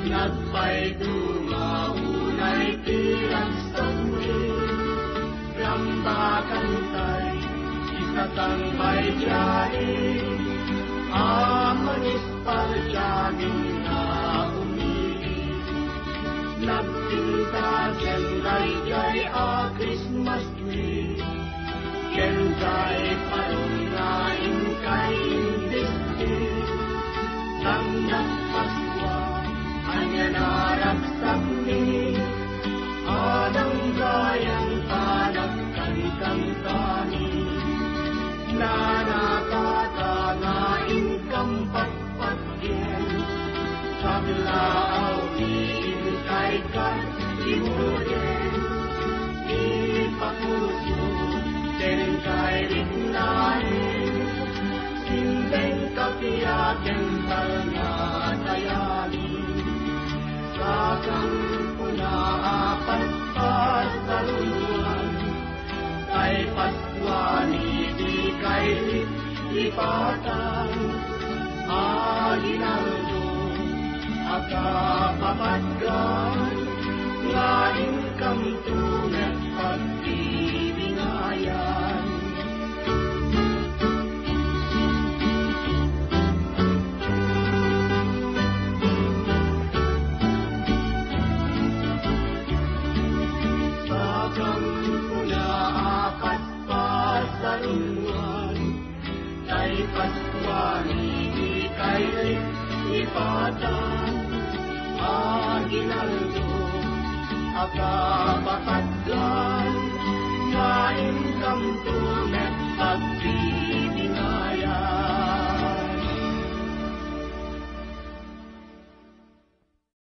Nagpay dumaunay tirang sangli, rambakan tay, itatang may jari, amanis parjamin na umili. Nagtinta kenday jay a Christmas tree, kenday palungain kay indisdi, nang nagpaswa, anya naragsak ni, adang gayang panagkantantani, nanakatanain kang pagpagyan, saglaaw ni kay katimurin, ipapuso, terin kay ritnahin, simbeng kapiyakin palnatayanin, sakang punaapat pasalungan, kay paswani di kay lipatan, aginaldo, akapapadgan, ngaing kamtunet pagtibingayan. Sakang punaapat pasalungan, kay paswani di kay lipatan, aginaldo, akapapadgan,